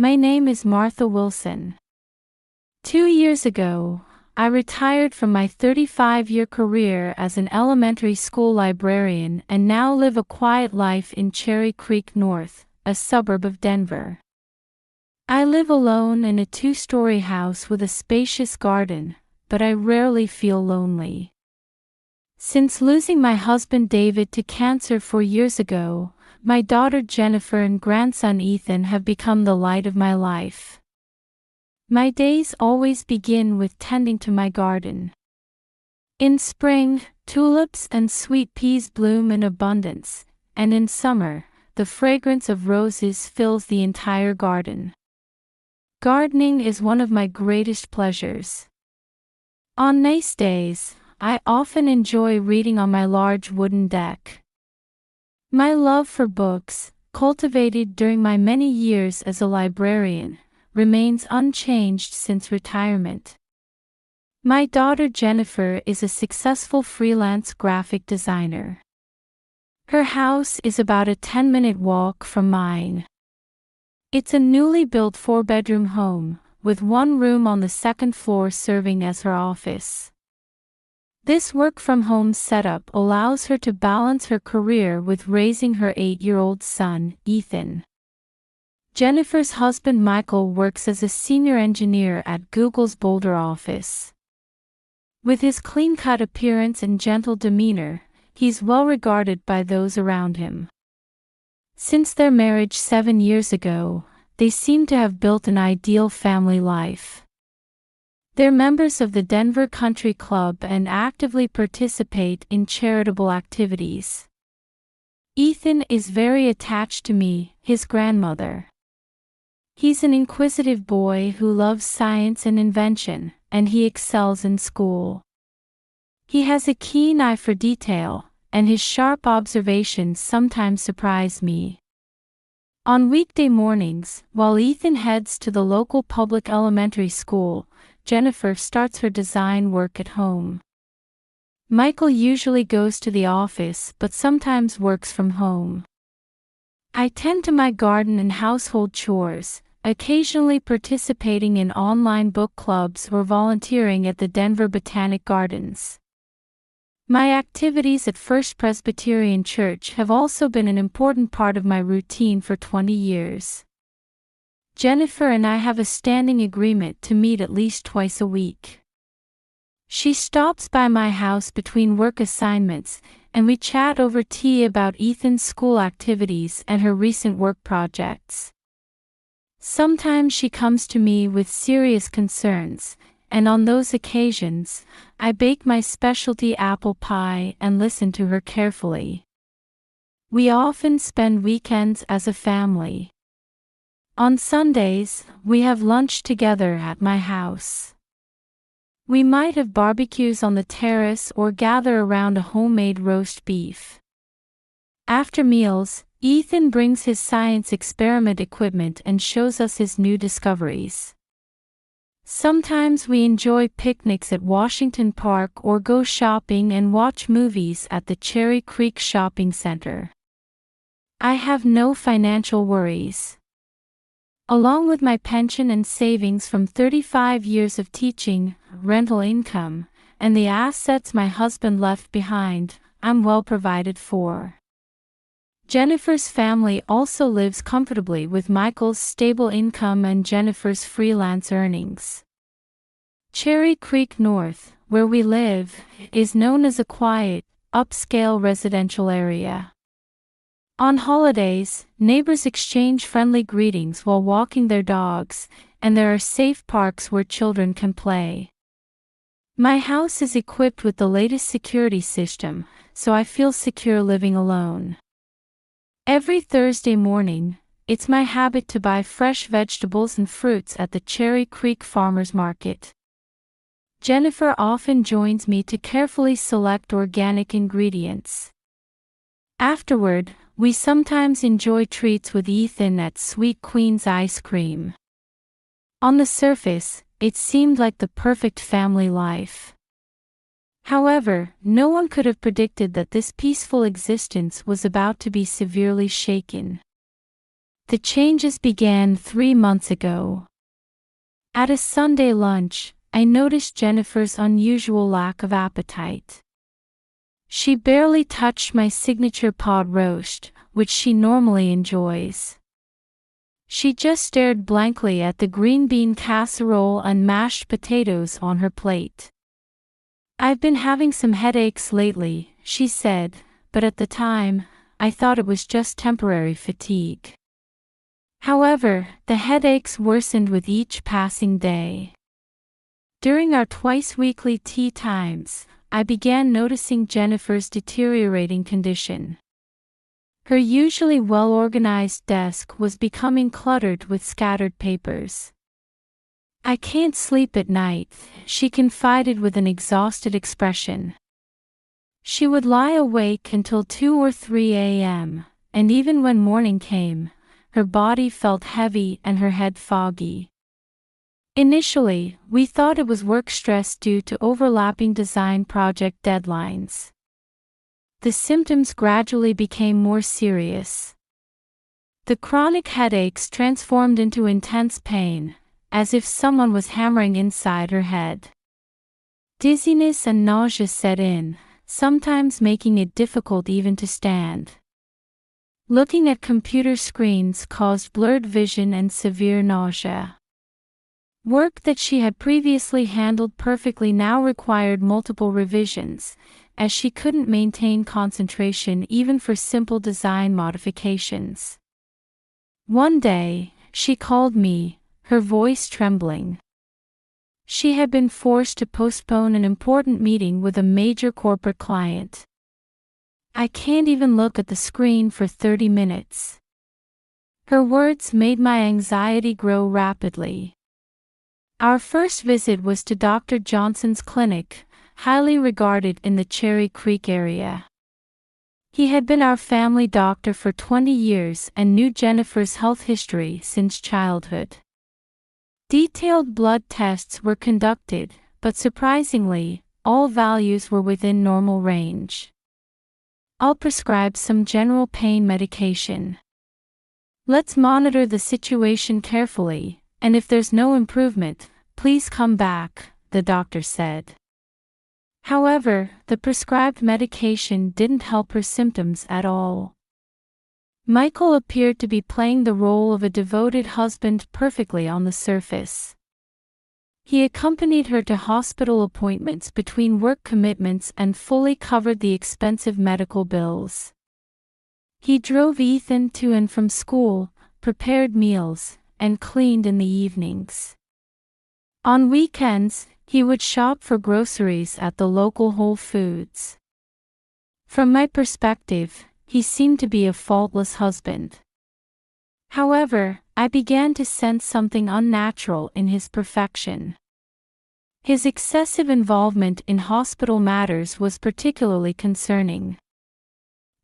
My name is Martha Wilson. 2 years ago, I retired from my 35-year career as an elementary school librarian and now live a quiet life in Cherry Creek North, a suburb of Denver. I live alone in a 2-story house with a spacious garden, but I rarely feel lonely. Since losing my husband David to cancer 4 years ago, my daughter Jennifer and grandson Ethan have become the light of my life. My days always begin with tending to my garden. In spring, tulips and sweet peas bloom in abundance, and in summer, the fragrance of roses fills the entire garden. Gardening is one of my greatest pleasures. On nice days, I often enjoy reading on my large wooden deck. My love for books, cultivated during my many years as a librarian, remains unchanged since retirement. My daughter Jennifer is a successful freelance graphic designer. Her house is about a 10-minute walk from mine. It's a newly built 4-bedroom home, with one room on the second floor serving as her office. This work-from-home setup allows her to balance her career with raising her 8-year-old son, Ethan. Jennifer's husband Michael works as a senior engineer at Google's Boulder office. With his clean-cut appearance and gentle demeanor, he's well regarded by those around him. Since their marriage 7 years ago, they seem to have built an ideal family life. They're members of the Denver Country Club and actively participate in charitable activities. Ethan is very attached to me, his grandmother. He's an inquisitive boy who loves science and invention, and he excels in school. He has a keen eye for detail, and his sharp observations sometimes surprise me. On weekday mornings, while Ethan heads to the local public elementary school, Jennifer starts her design work at home. Michael usually goes to the office but sometimes works from home. I tend to my garden and household chores, occasionally participating in online book clubs or volunteering at the Denver Botanic Gardens. My activities at First Presbyterian Church have also been an important part of my routine for 20 years. Jennifer and I have a standing agreement to meet at least twice a week. She stops by my house between work assignments, and we chat over tea about Ethan's school activities and her recent work projects. Sometimes she comes to me with serious concerns, and on those occasions, I bake my specialty apple pie and listen to her carefully. We often spend weekends as a family. On Sundays, we have lunch together at my house. We might have barbecues on the terrace or gather around a homemade roast beef. After meals, Ethan brings his science experiment equipment and shows us his new discoveries. Sometimes we enjoy picnics at Washington Park or go shopping and watch movies at the Cherry Creek Shopping Center. I have no financial worries. Along with my pension and savings from 35 years of teaching, rental income, and the assets my husband left behind, I'm well provided for. Jennifer's family also lives comfortably with Michael's stable income and Jennifer's freelance earnings. Cherry Creek North, where we live, is known as a quiet, upscale residential area. On holidays, neighbors exchange friendly greetings while walking their dogs, and there are safe parks where children can play. My house is equipped with the latest security system, so I feel secure living alone. Every Thursday morning, it's my habit to buy fresh vegetables and fruits at the Cherry Creek Farmers Market. Jennifer often joins me to carefully select organic ingredients. Afterward, we sometimes enjoy treats with Ethan at Sweet Queen's Ice Cream. On the surface, it seemed like the perfect family life. However, no one could have predicted that this peaceful existence was about to be severely shaken. The changes began 3 months ago. At a Sunday lunch, I noticed Jennifer's unusual lack of appetite. She barely touched my signature pot roast, which she normally enjoys. She just stared blankly at the green bean casserole and mashed potatoes on her plate. "I've been having some headaches lately," she said, but at the time, I thought it was just temporary fatigue. However, the headaches worsened with each passing day. During our twice-weekly tea times, I began noticing Jennifer's deteriorating condition. Her usually well-organized desk was becoming cluttered with scattered papers. "I can't sleep at night," she confided with an exhausted expression. She would lie awake until 2 or 3 a.m., and even when morning came, her body felt heavy and her head foggy. Initially, we thought it was work stress due to overlapping design project deadlines. The symptoms gradually became more serious. The chronic headaches transformed into intense pain, as if someone was hammering inside her head. Dizziness and nausea set in, sometimes making it difficult even to stand. Looking at computer screens caused blurred vision and severe nausea. Work that she had previously handled perfectly now required multiple revisions, as she couldn't maintain concentration even for simple design modifications. One day, she called me, her voice trembling. She had been forced to postpone an important meeting with a major corporate client. "I can't even look at the screen for 30 minutes. Her words made my anxiety grow rapidly. Our first visit was to Dr. Johnson's clinic, highly regarded in the Cherry Creek area. He had been our family doctor for 20 years and knew Jennifer's health history since childhood. Detailed blood tests were conducted, but surprisingly, all values were within normal range. "I'll prescribe some general pain medication. Let's monitor the situation carefully, and if there's no improvement, please come back," the doctor said. However, the prescribed medication didn't help her symptoms at all. Michael appeared to be playing the role of a devoted husband perfectly on the surface. He accompanied her to hospital appointments between work commitments and fully covered the expensive medical bills. He drove Ethan to and from school, prepared meals, and cleaned in the evenings. On weekends, he would shop for groceries at the local Whole Foods. From my perspective, he seemed to be a faultless husband. However, I began to sense something unnatural in his perfection. His excessive involvement in hospital matters was particularly concerning.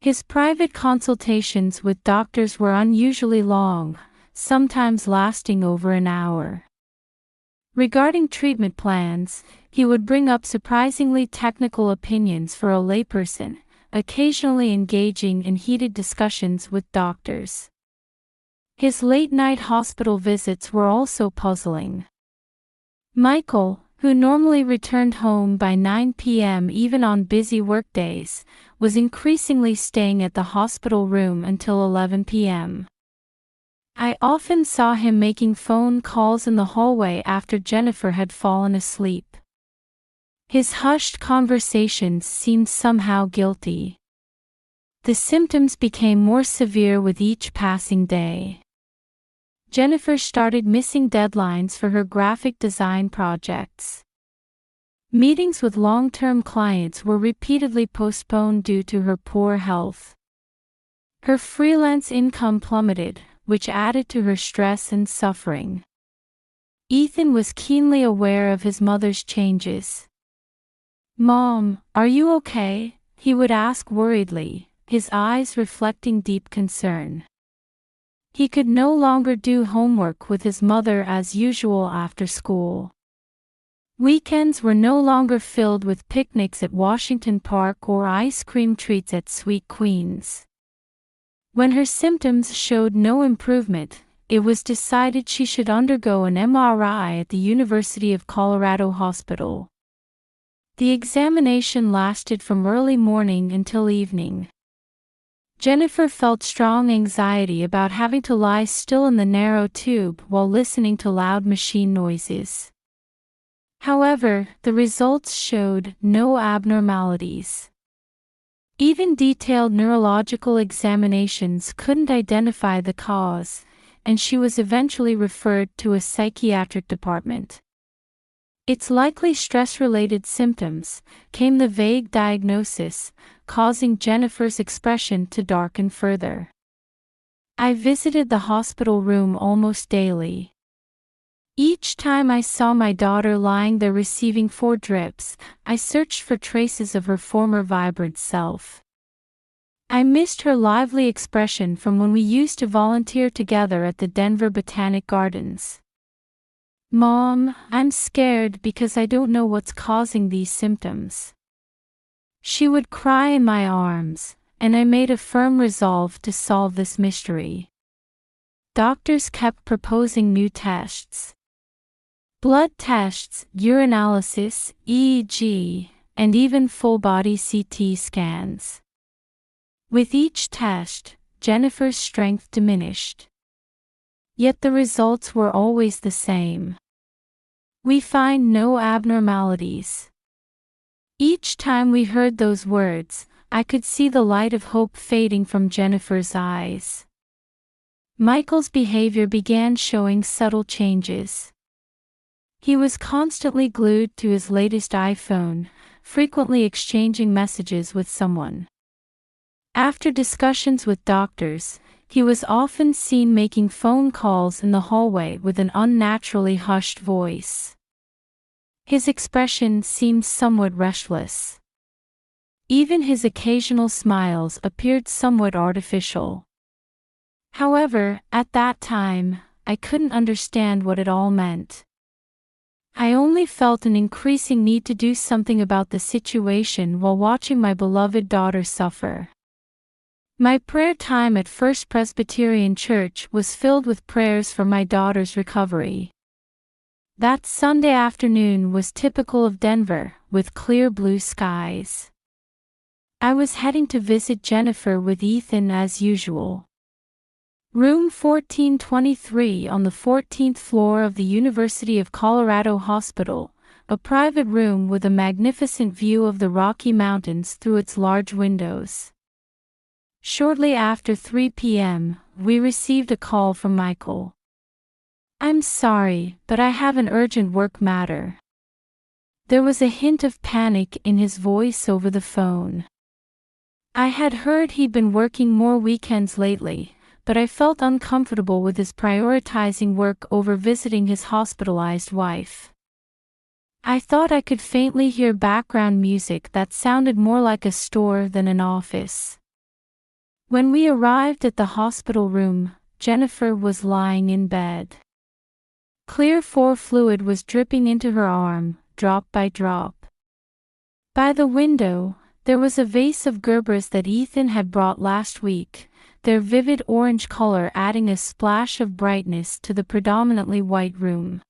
His private consultations with doctors were unusually long, sometimes lasting over an hour. Regarding treatment plans, he would bring up surprisingly technical opinions for a layperson, occasionally engaging in heated discussions with doctors. His late-night hospital visits were also puzzling. Michael, who normally returned home by 9 p.m. even on busy workdays, was increasingly staying at the hospital room until 11 p.m. I often saw him making phone calls in the hallway after Jennifer had fallen asleep. His hushed conversations seemed somehow guilty. The symptoms became more severe with each passing day. Jennifer started missing deadlines for her graphic design projects. Meetings with long-term clients were repeatedly postponed due to her poor health. Her freelance income plummeted, which added to her stress and suffering. Ethan was keenly aware of his mother's changes. "Mom, are you okay?" he would ask worriedly, his eyes reflecting deep concern. He could no longer do homework with his mother as usual after school. Weekends were no longer filled with picnics at Washington Park or ice cream treats at Sweet Queen's. When her symptoms showed no improvement, it was decided she should undergo an MRI at the University of Colorado Hospital. The examination lasted from early morning until evening. Jennifer felt strong anxiety about having to lie still in the narrow tube while listening to loud machine noises. However, the results showed no abnormalities. Even detailed neurological examinations couldn't identify the cause, and she was eventually referred to a psychiatric department. "It's likely stress-related symptoms," came the vague diagnosis, causing Jennifer's expression to darken further. "I visited the hospital room almost daily. Each time I saw my daughter lying there receiving 4 drips, I searched for traces of her former vibrant self. I missed her lively expression from when we used to volunteer together at the Denver Botanic Gardens. Mom, I'm scared because I don't know what's causing these symptoms." She would cry in my arms, and I made a firm resolve to solve this mystery. Doctors kept proposing new tests. Blood tests, urinalysis, EEG, and even full-body CT scans. With each test, Jennifer's strength diminished. Yet the results were always the same. "We find no abnormalities." Each time we heard those words, I could see the light of hope fading from Jennifer's eyes. Michael's behavior began showing subtle changes. He was constantly glued to his latest iPhone, frequently exchanging messages with someone. After discussions with doctors, he was often seen making phone calls in the hallway with an unnaturally hushed voice. His expression seemed somewhat restless. Even his occasional smiles appeared somewhat artificial. However, at that time, I couldn't understand what it all meant. I only felt an increasing need to do something about the situation while watching my beloved daughter suffer. My prayer time at First Presbyterian Church was filled with prayers for my daughter's recovery. That Sunday afternoon was typical of Denver, with clear blue skies. I was heading to visit Jennifer with Ethan as usual. Room 1423 on the 14th floor of the University of Colorado Hospital, a private room with a magnificent view of the Rocky Mountains through its large windows. Shortly after 3 p.m., we received a call from Michael. "I'm sorry, but I have an urgent work matter." There was a hint of panic in his voice over the phone. I had heard he'd been working more weekends lately, but I felt uncomfortable with his prioritizing work over visiting his hospitalized wife. I thought I could faintly hear background music that sounded more like a store than an office. When we arrived at the hospital room, Jennifer was lying in bed. Clear fluid was dripping into her arm, drop by drop. By the window, there was a vase of gerbers that Ethan had brought last week, their vivid orange color adding a splash of brightness to the predominantly white room.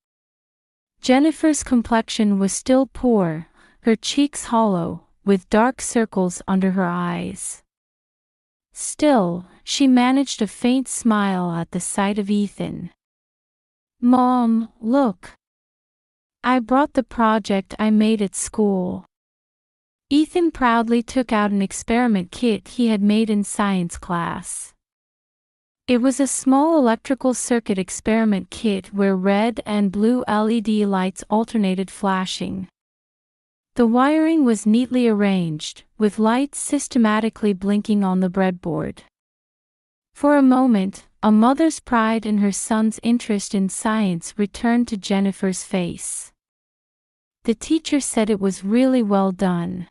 Jennifer's complexion was still poor, her cheeks hollow, with dark circles under her eyes. Still, she managed a faint smile at the sight of Ethan. "Mom, look. I brought the project I made at school." Ethan proudly took out an experiment kit he had made in science class. It was a small electrical circuit experiment kit where red and blue LED lights alternated flashing. The wiring was neatly arranged, with lights systematically blinking on the breadboard. For a moment, a mother's pride in her son's interest in science returned to Jennifer's face. The teacher said it was really well done.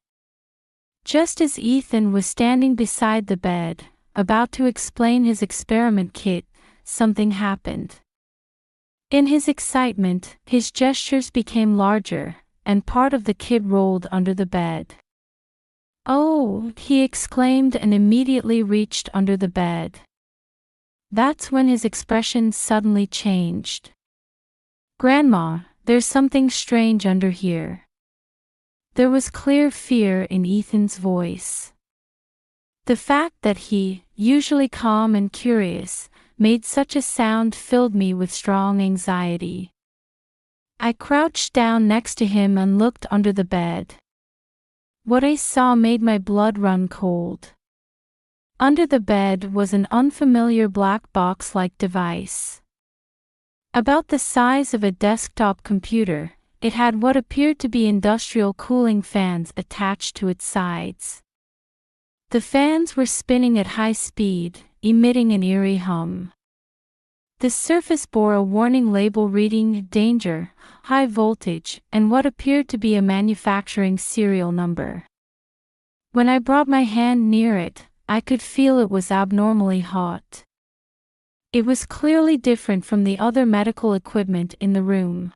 Just as Ethan was standing beside the bed, about to explain his experiment kit, something happened. In his excitement, his gestures became larger, and part of the kit rolled under the bed. "Oh!" he exclaimed and immediately reached under the bed. That's when his expression suddenly changed. "Grandma, there's something strange under here." There was clear fear in Ethan's voice. The fact that he, usually calm and curious, made such a sound filled me with strong anxiety. I crouched down next to him and looked under the bed. What I saw made my blood run cold. Under the bed was an unfamiliar black box-like device. About the size of a desktop computer, it had what appeared to be industrial cooling fans attached to its sides. The fans were spinning at high speed, emitting an eerie hum. The surface bore a warning label reading "Danger, High Voltage," and what appeared to be a manufacturing serial number. When I brought my hand near it, I could feel it was abnormally hot. It was clearly different from the other medical equipment in the room.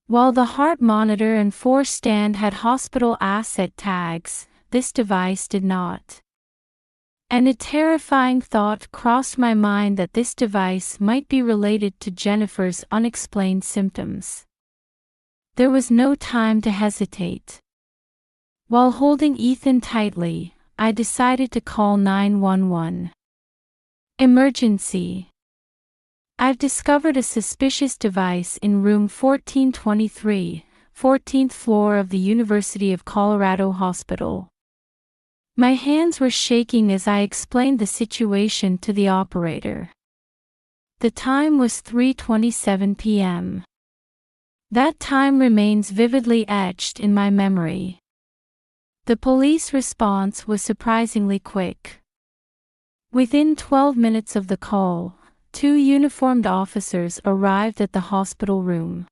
While the heart monitor and force stand had hospital asset tags, this device did not. And a terrifying thought crossed my mind that this device might be related to Jennifer's unexplained symptoms. There was no time to hesitate. While holding Ethan tightly, I decided to call 911. "Emergency. I've discovered a suspicious device in room 1423, 14th floor of the University of Colorado Hospital." My hands were shaking as I explained the situation to the operator. The time was 3:27 p.m. That time remains vividly etched in my memory. The police response was surprisingly quick. Within 12 minutes of the call, 2 uniformed officers arrived at the hospital room.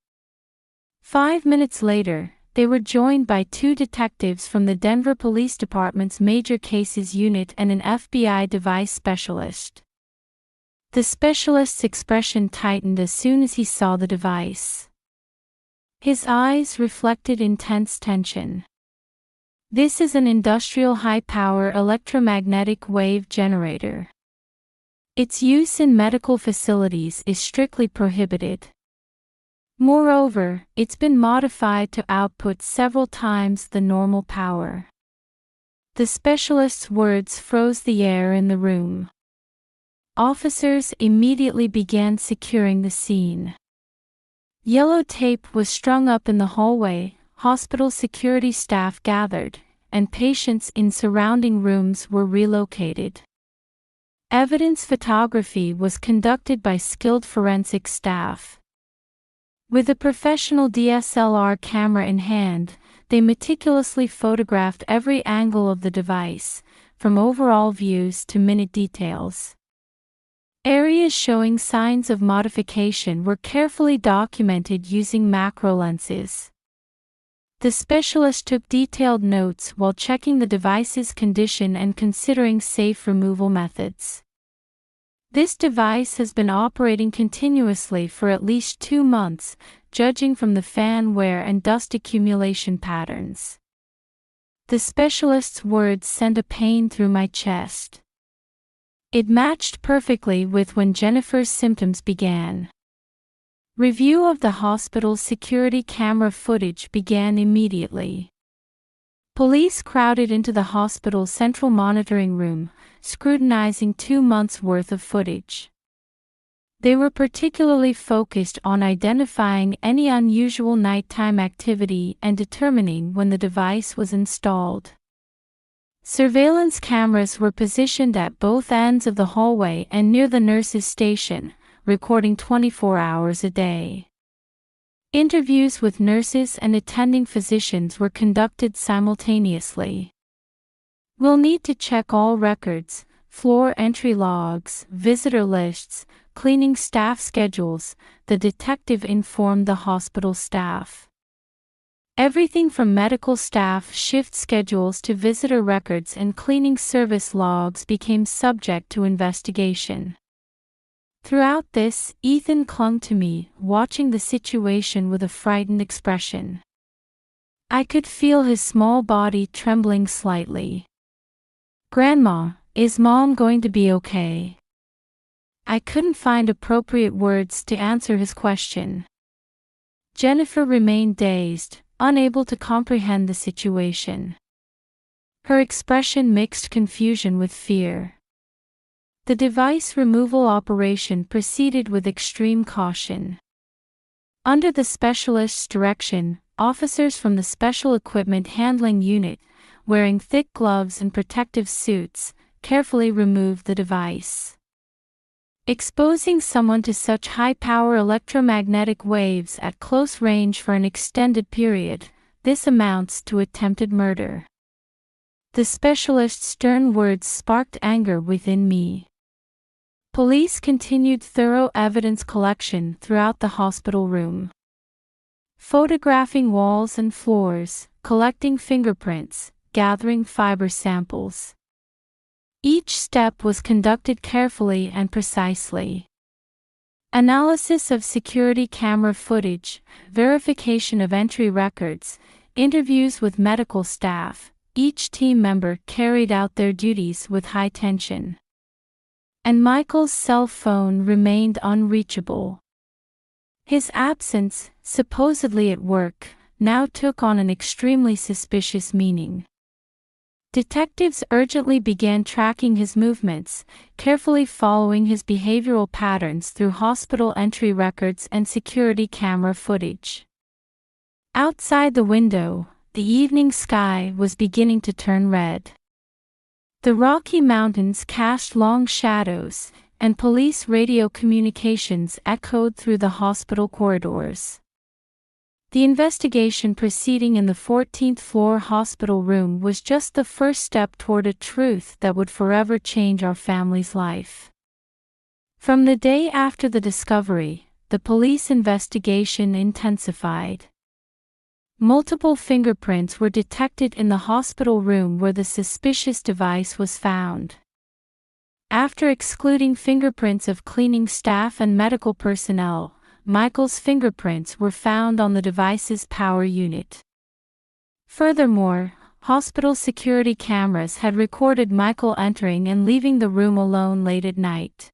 5 minutes later, they were joined by 2 detectives from the Denver Police Department's Major Cases Unit and an FBI device specialist. The specialist's expression tightened as soon as he saw the device. His eyes reflected intense tension. "This is an industrial high-power electromagnetic wave generator. Its use in medical facilities is strictly prohibited. Moreover, it's been modified to output several times the normal power." The specialist's words froze the air in the room. Officers immediately began securing the scene. Yellow tape was strung up in the hallway, hospital security staff gathered, and patients in surrounding rooms were relocated. Evidence photography was conducted by skilled forensic staff. With a professional DSLR camera in hand, they meticulously photographed every angle of the device, from overall views to minute details. Areas showing signs of modification were carefully documented using macro lenses. The specialist took detailed notes while checking the device's condition and considering safe removal methods. This device has been operating continuously for at least 2 months, judging from the fan wear and dust accumulation patterns. The specialist's words sent a pain through my chest. It matched perfectly with when Jennifer's symptoms began. Review of the hospital's security camera footage began immediately. Police crowded into the hospital's central monitoring room, scrutinizing 2 months' worth of footage. They were particularly focused on identifying any unusual nighttime activity and determining when the device was installed. Surveillance cameras were positioned at both ends of the hallway and near the nurse's station, recording 24 hours a day. Interviews with nurses and attending physicians were conducted simultaneously. "We'll need to check all records, floor entry logs, visitor lists, cleaning staff schedules," the detective informed the hospital staff. Everything from medical staff shift schedules to visitor records and cleaning service logs became subject to investigation. Throughout this, Ethan clung to me, watching the situation with a frightened expression. I could feel his small body trembling slightly. "Grandma, is Mom going to be okay?" I couldn't find appropriate words to answer his question. Jennifer remained dazed, unable to comprehend the situation. Her expression mixed confusion with fear. The device removal operation proceeded with extreme caution. Under the specialist's direction, officers from the Special Equipment Handling Unit, wearing thick gloves and protective suits, carefully removed the device. Exposing someone to such high-power electromagnetic waves at close range for an extended period, this amounts to attempted murder. The specialist's stern words sparked anger within me. Police continued thorough evidence collection throughout the hospital room. Photographing walls and floors, collecting fingerprints, gathering fiber samples. Each step was conducted carefully and precisely. Analysis of security camera footage, verification of entry records, interviews with medical staff. Each team member carried out their duties with high tension. And Michael's cell phone remained unreachable. His absence, supposedly at work, now took on an extremely suspicious meaning. Detectives urgently began tracking his movements, carefully following his behavioral patterns through hospital entry records and security camera footage. Outside the window, the evening sky was beginning to turn red. The Rocky Mountains cast long shadows, and police radio communications echoed through the hospital corridors. The investigation proceeding in the 14th floor hospital room was just the first step toward a truth that would forever change our family's life. From the day after the discovery, the police investigation intensified. Multiple fingerprints were detected in the hospital room where the suspicious device was found. After excluding fingerprints of cleaning staff and medical personnel, Michael's fingerprints were found on the device's power unit. Furthermore, hospital security cameras had recorded Michael entering and leaving the room alone late at night.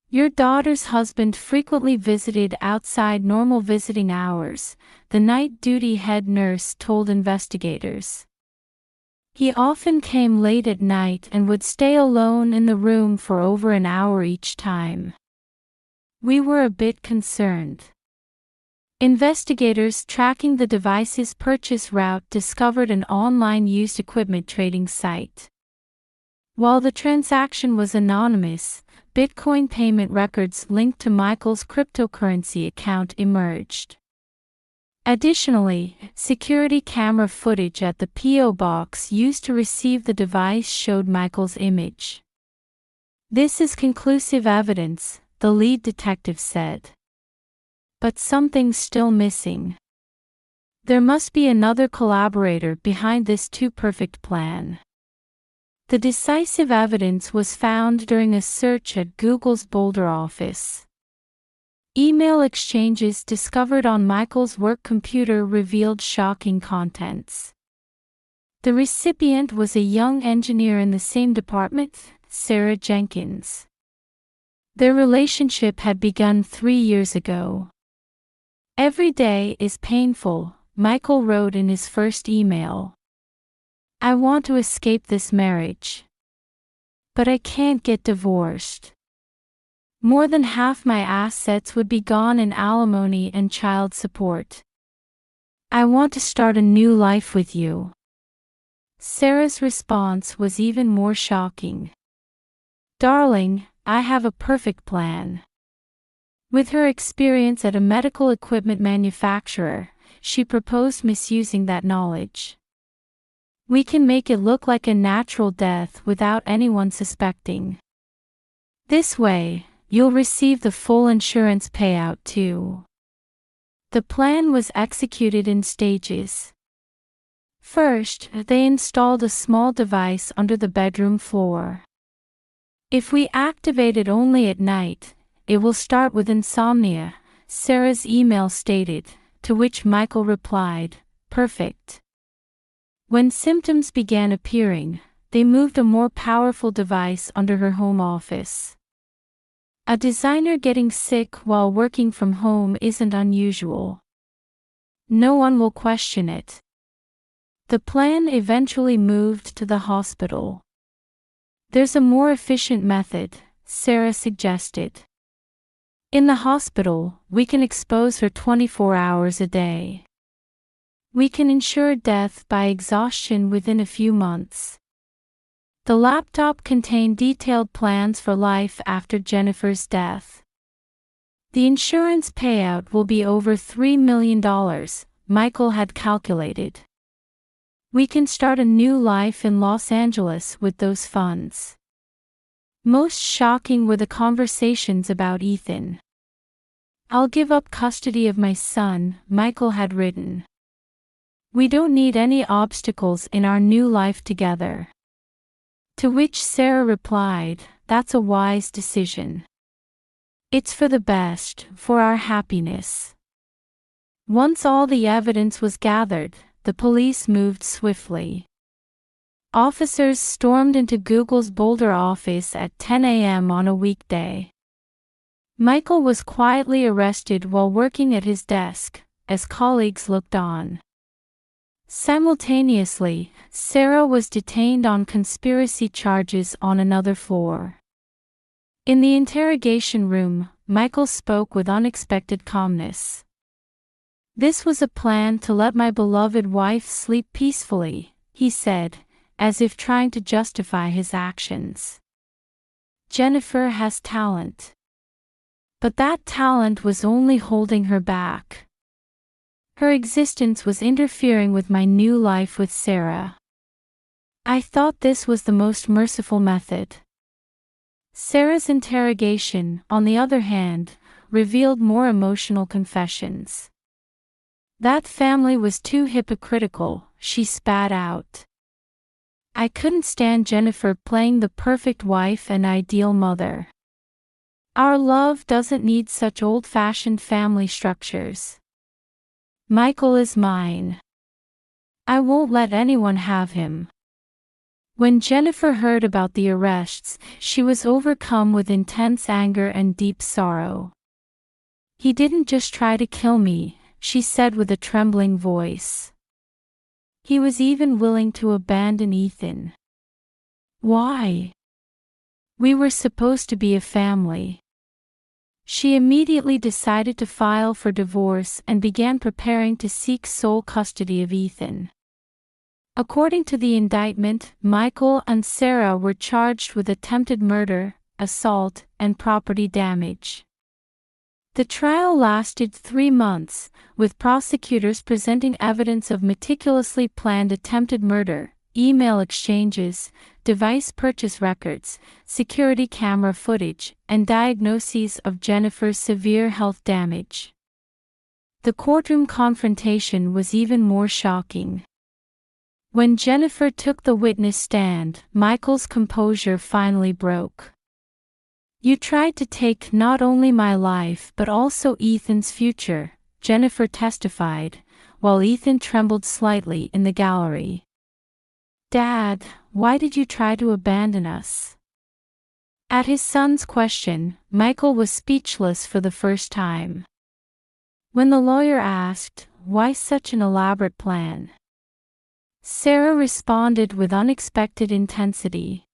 "Your daughter's husband frequently visited outside normal visiting hours," the night duty head nurse told investigators. "He often came late at night and would stay alone in the room for over an hour each time." We were a bit concerned. Investigators tracking the device's purchase route discovered an online used equipment trading site. While the transaction was anonymous, Bitcoin payment records linked to Michael's cryptocurrency account emerged. Additionally, security camera footage at the P.O. box used to receive the device showed Michael's image. "This is conclusive evidence," the lead detective said. "But something's still missing. There must be another collaborator behind this too-perfect plan." The decisive evidence was found during a search at Google's Boulder office. Email exchanges discovered on Michael's work computer revealed shocking contents. The recipient was a young engineer in the same department, Sarah Jenkins. Their relationship had begun 3 years ago. "Every day is painful," Michael wrote in his first email. "I want to escape this marriage. But I can't get divorced. More than half my assets would be gone in alimony and child support. I want to start a new life with you." Sarah's response was even more shocking. "Darling, I have a perfect plan." With her experience at a medical equipment manufacturer, she proposed misusing that knowledge. "We can make it look like a natural death without anyone suspecting. This way, you'll receive the full insurance payout too." The plan was executed in stages. First, they installed a small device under the bedroom floor. "If we activate it only at night, it will start with insomnia," Sarah's email stated, to which Michael replied, perfect. When symptoms began appearing, they moved a more powerful device under her home office. A designer getting sick while working from home isn't unusual. No one will question it. The plan eventually moved to the hospital. There's a more efficient method, Sarah suggested. In the hospital, we can expose her 24 hours a day. We can ensure death by exhaustion within a few months. The laptop contained detailed plans for life after Jennifer's death. The insurance payout will be over $3 million, Michael had calculated. We can start a new life in Los Angeles with those funds. Most shocking were the conversations about Ethan. I'll give up custody of my son, Michael had written. We don't need any obstacles in our new life together. To which Sarah replied, that's a wise decision. It's for the best, for our happiness. Once all the evidence was gathered, the police moved swiftly. Officers stormed into Google's Boulder office at 10 a.m. on a weekday. Michael was quietly arrested while working at his desk, as colleagues looked on. Simultaneously, Sarah was detained on conspiracy charges on another floor. In the interrogation room, Michael spoke with unexpected calmness. This was a plan to let my beloved wife sleep peacefully, he said, as if trying to justify his actions. Jennifer has talent. But that talent was only holding her back. Her existence was interfering with my new life with Sarah. I thought this was the most merciful method. Sarah's interrogation, on the other hand, revealed more emotional confessions. That family was too hypocritical, she spat out. I couldn't stand Jennifer playing the perfect wife and ideal mother. Our love doesn't need such old-fashioned family structures. Michael is mine. I won't let anyone have him. When Jennifer heard about the arrests, she was overcome with intense anger and deep sorrow. He didn't just try to kill me, she said with a trembling voice. He was even willing to abandon Ethan. Why? We were supposed to be a family. She immediately decided to file for divorce and began preparing to seek sole custody of Ethan. According to the indictment, Michael and Sarah were charged with attempted murder, assault, and property damage. The trial lasted 3 months, with prosecutors presenting evidence of meticulously planned attempted murder, email exchanges, device purchase records, security camera footage, and diagnoses of Jennifer's severe health damage. The courtroom confrontation was even more shocking. When Jennifer took the witness stand, Michael's composure finally broke. You tried to take not only my life but also Ethan's future, Jennifer testified, while Ethan trembled slightly in the gallery. Dad, why did you try to abandon us? At his son's question, Michael was speechless for the first time. When the lawyer asked, why such an elaborate plan? Sarah responded with unexpected intensity.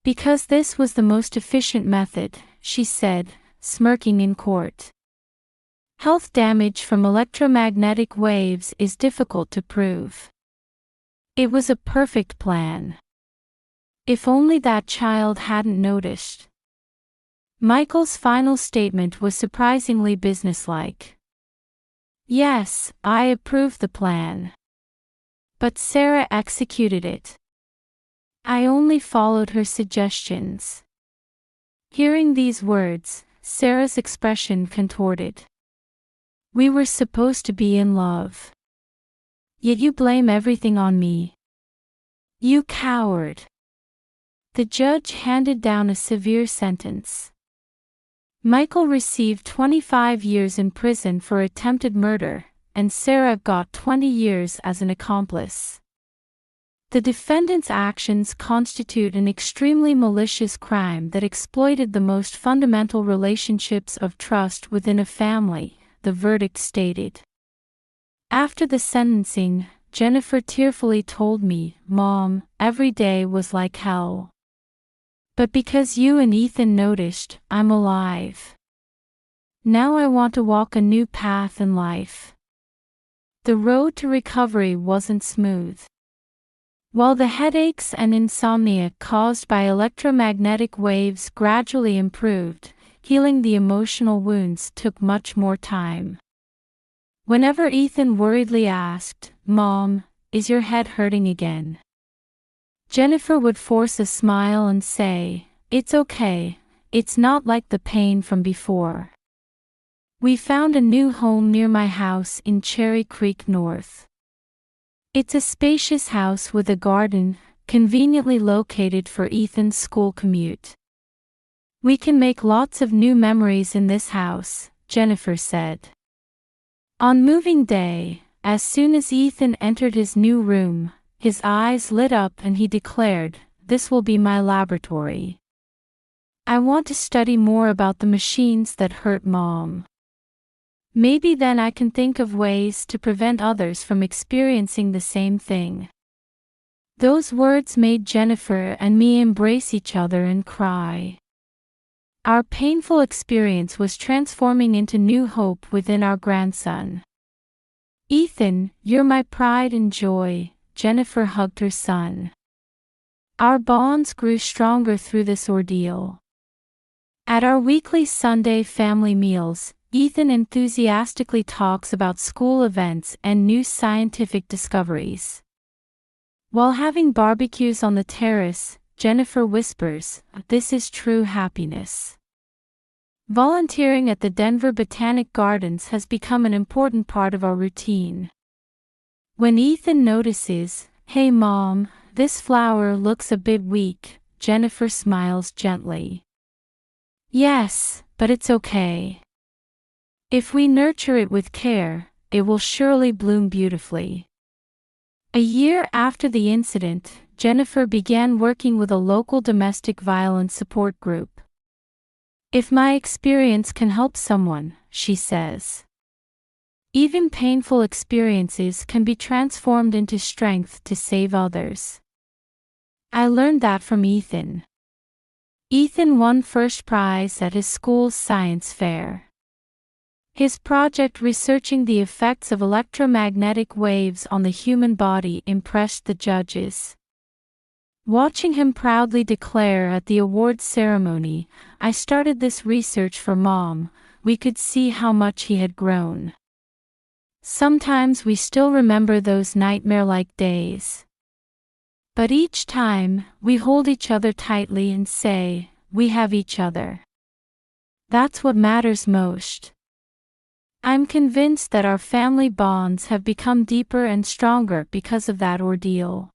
Because this was the most efficient method, she said, smirking in court. Health damage from electromagnetic waves is difficult to prove. It was a perfect plan. If only that child hadn't noticed. Michael's final statement was surprisingly businesslike. Yes, I approve the plan. But Sarah executed it. I only followed her suggestions. Hearing these words, Sarah's expression contorted. We were supposed to be in love. Yet you blame everything on me. You coward. The judge handed down a severe sentence. Michael received 25 years in prison for attempted murder, and Sarah got 20 years as an accomplice. The defendant's actions constitute an extremely malicious crime that exploited the most fundamental relationships of trust within a family, the verdict stated. After the sentencing, Jennifer tearfully told me, "Mom, every day was like hell. But because you and Ethan noticed, I'm alive. Now I want to walk a new path in life." The road to recovery wasn't smooth. While the headaches and insomnia caused by electromagnetic waves gradually improved, healing the emotional wounds took much more time. Whenever Ethan worriedly asked, "Mom, is your head hurting again?" Jennifer would force a smile and say, "It's okay, it's not like the pain from before." We found a new home near my house in Cherry Creek North. It's a spacious house with a garden, conveniently located for Ethan's school commute. "We can make lots of new memories in this house," Jennifer said. On moving day, as soon as Ethan entered his new room, his eyes lit up and he declared, "This will be my laboratory. I want to study more about the machines that hurt Mom. Maybe then I can think of ways to prevent others from experiencing the same thing." Those words made Jennifer and me embrace each other and cry. Our painful experience was transforming into new hope within our grandson. "Ethan, you're my pride and joy," Jennifer hugged her son. Our bonds grew stronger through this ordeal. At our weekly Sunday family meals, Ethan enthusiastically talks about school events and new scientific discoveries. While having barbecues on the terrace, Jennifer whispers, "This is true happiness." Volunteering at the Denver Botanic Gardens has become an important part of our routine. When Ethan notices, "Hey Mom, this flower looks a bit weak," Jennifer smiles gently. "Yes, but it's okay. If we nurture it with care, it will surely bloom beautifully." A year after the incident, Jennifer began working with a local domestic violence support group. "If my experience can help someone," she says, "even painful experiences can be transformed into strength to save others." I learned that from Ethan. Ethan won first prize at his school's science fair. His project researching the effects of electromagnetic waves on the human body impressed the judges. Watching him proudly declare at the awards ceremony, "I started this research for Mom," we could see how much he had grown. Sometimes we still remember those nightmare-like days. But each time, we hold each other tightly and say, "We have each other." That's what matters most. I'm convinced that our family bonds have become deeper and stronger because of that ordeal.